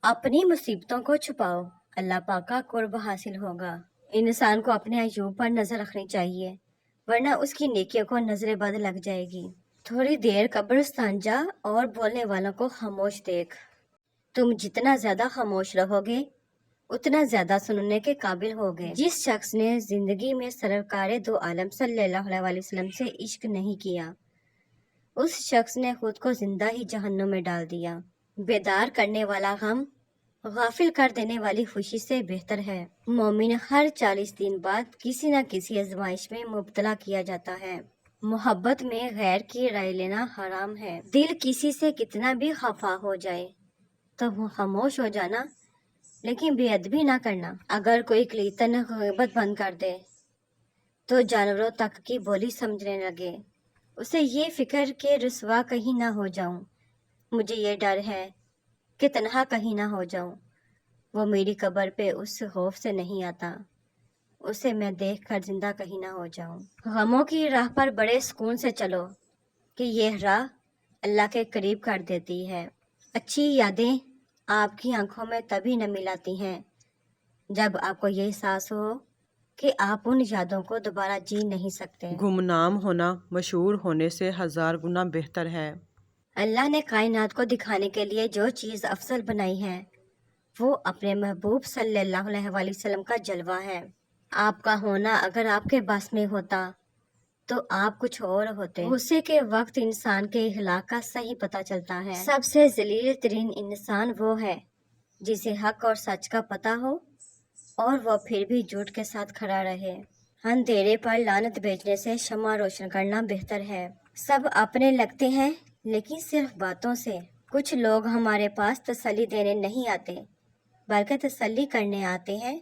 अपनी मुसीबतों को छुपाओ, अल्लाह पाक का कुर्ब हासिल होगा। इंसान को अपने अयूब पर नजर रखनी चाहिए, वरना उसकी नेकियों को नजर बद लग जाएगी। थोड़ी देर कब्रिस्तान जा और बोलने वालों को खामोश देख। तुम जितना ज्यादा खामोश रहोगे उतना ज्यादा सुनने के काबिल होगे। जिस शख्स ने जिंदगी में सरकार दो आलम सल्लल्लाहु अलैहि वसल्लम से इश्क नहीं किया, उस शख्स ने खुद को जिंदा ही जहन्नुम में डाल दिया। बेदार करने वाला गम गाफिल कर देने वाली खुशी से बेहतर है। मोमिन हर 40 दिन बाद किसी न किसी आजमाइश में मुब्तला किया जाता है। मोहब्बत में गैर की राय लेना हराम है। दिल किसी से कितना भी खफा हो जाए तो वो खामोश हो जाना, लेकिन बेअदबी ना करना। अगर कोई क्लीतन गीबत बंद कर दे तो जानवरों तक की बोली समझने लगे। उसे ये फिक्र के रुसवा कहीं ना हो जाऊं। मुझे ये डर है कि तन्हा कहीं ना हो जाऊं। वो मेरी कब्र पे उस खौफ से नहीं आता, उसे मैं देख कर जिंदा कहीं ना हो जाऊं। गमों की राह पर बड़े सुकून से चलो कि यह राह अल्लाह के करीब कर देती है। अच्छी यादें आपकी आंखों में तभी न मिलाती हैं जब आपको ये एहसास हो कि आप उन यादों को दोबारा जी नहीं सकते। गुमनाम होना मशहूर होने से 1000 गुना बेहतर है। अल्लाह ने कायनात को दिखाने के लिए जो चीज़ अफजल बनाई है वो अपने महबूब सल्लल्लाहु अलैहि वसल्लम का जलवा है। आपका होना अगर आपके बस में होता तो आप कुछ और होते। गुस्से के वक्त इंसान के इखलाक का सही पता चलता है। सबसे जलील तरीन इंसान वो है जिसे हक और सच का पता हो और वो फिर भी झूठ के साथ खड़ा रहे। अंधेरे पर लानत भेजने से शम्मा रोशन करना बेहतर है। सब अपने लगते हैं लेकिन सिर्फ बातों से। कुछ लोग हमारे पास तसल्ली देने नहीं आते बल्कि तसल्ली करने आते हैं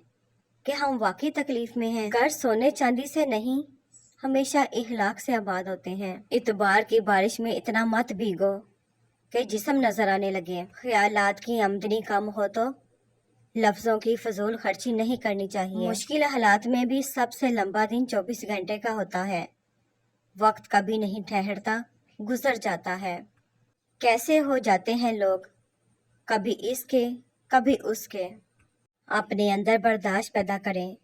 कि हम वाकई तकलीफ में हैं। घर सोने चांदी से नहीं, हमेशा इखलाक से आबाद होते हैं। इतबार की बारिश में इतना मत भीगो कि जिस्म नजर आने लगे। ख्यालात की आमदनी कम हो तो लफ्जों की फजूल खर्ची नहीं करनी चाहिए। मुश्किल हालात में भी सबसे लंबा दिन 24 घंटे का होता है। वक्त कभी नहीं ठहरता, गुजर जाता है। कैसे हो जाते हैं लोग, कभी इसके कभी उसके। अपने अंदर बर्दाश्त पैदा करें,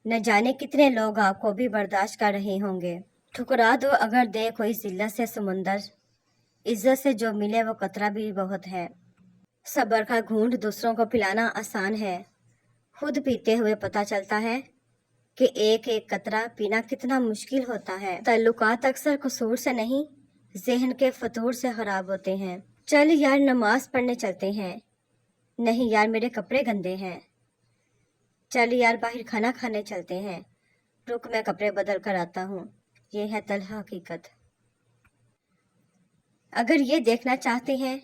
न जाने कितने लोग आपको भी बर्दाश्त कर रहे होंगे। ठुकरा दो अगर दे कोई जिल्लत से समुंदर, इज्जत से जो मिले वो कतरा भी बहुत है। सब्र का घूंट दूसरों को पिलाना आसान है, खुद पीते हुए पता चलता है कि एक एक कतरा पीना कितना मुश्किल होता है। ताल्लुकात अक्सर कसूर से नहीं, जहन के फतूर से खराब होते हैं। चल यार नमाज पढ़ने चलते हैं। नहीं यार मेरे कपड़े गंदे हैं। चल यार बाहर खाना खाने चलते हैं। रुक मैं कपड़े बदल कर आता हूँ। ये है तलहा हकीकत। अगर ये देखना चाहते हैं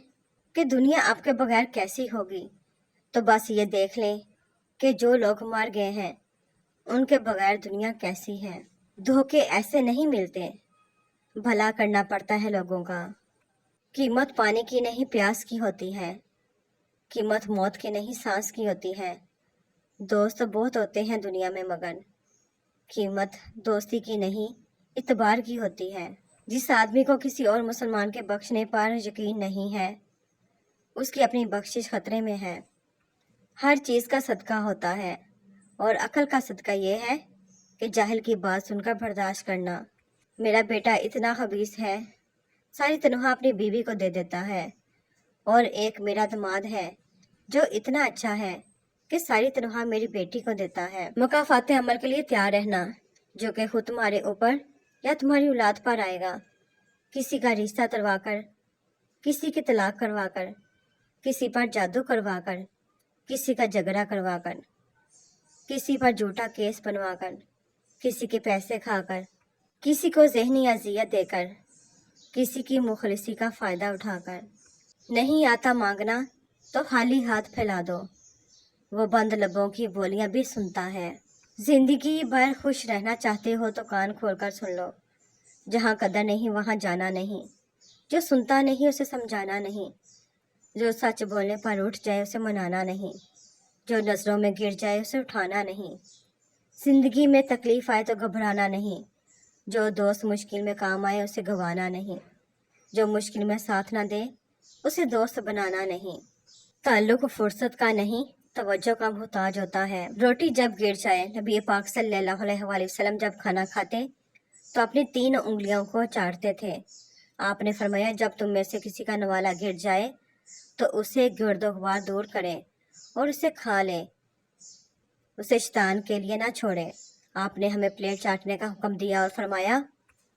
कि दुनिया आपके बगैर कैसी होगी तो बस ये देख लें कि जो लोग मर गए हैं उनके बगैर दुनिया कैसी है। धोखे ऐसे नहीं मिलते, भला करना पड़ता है लोगों का। कीमत पानी की नहीं प्यास की होती है, कीमत मौत की नहीं सांस की होती है। दोस्त बहुत होते हैं दुनिया में मगर कीमत दोस्ती की नहीं इतबार की होती है। जिस आदमी को किसी और मुसलमान के बख्शने पर यकीन नहीं है उसकी अपनी बख्शिश खतरे में है। हर चीज़ का सदका होता है और अकल का सदका ये है कि जाहिल की बात सुनकर बर्दाश्त करना। मेरा बेटा इतना खबीस है, सारी तनख्वाह अपनी बीवी को दे देता है। और एक मेरा दामाद है जो इतना अच्छा है कि सारी तनख्वाह मेरी बेटी को देता है। मुकाफाते अमल के लिए तैयार रहना जो कि खुद तुम्हारे ऊपर या तुम्हारी औलाद पर आएगा। किसी का रिश्ता तलवा कर, किसी की तलाक करवा कर, किसी पर जादू करवा कर, किसी का झगड़ा करवा कर, किसी पर झूठा केस बनवा कर, किसी के पैसे खाकर, किसी को जहनी अजियत देकर, किसी की मुखलिसी का फ़ायदा उठाकर। नहीं आता मांगना तो खाली हाथ फैला दो, वो बंद लबों की बोलियां भी सुनता है। जिंदगी भर खुश रहना चाहते हो तो कान खोलकर सुन लो। जहाँ कदर नहीं वहाँ जाना नहीं, जो सुनता नहीं उसे समझाना नहीं, जो सच बोलने पर उठ जाए उसे मनाना नहीं, जो नज़रों में गिर जाए उसे उठाना नहीं। जिंदगी में तकलीफ आए तो घबराना नहीं, जो दोस्त मुश्किल में काम आए उसे गंवाना नहीं, जो मुश्किल में साथ ना दे उसे दोस्त बनाना नहीं। ताल्लुक फुर्सत का नहीं, तवज्जो का मुहताज होता है। रोटी जब गिर जाए, नबी पाक सल्लल्लाहु अलैहि वसल्लम जब खाना खाते तो अपनी 3 उंगलियों को चाटते थे। आपने फरमाया, जब तुम में से किसी का नवाला गिर जाए तो उसे गिरदोगवार दूर करें और उसे खा लें, उसे शैतान के लिए ना छोड़े। आपने हमें प्लेट चाटने का हुक्म दिया और फरमाया,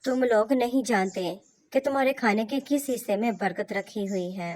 तुम लोग नहीं जानते कि तुम्हारे खाने के किस हिस्से में बरकत रखी हुई है।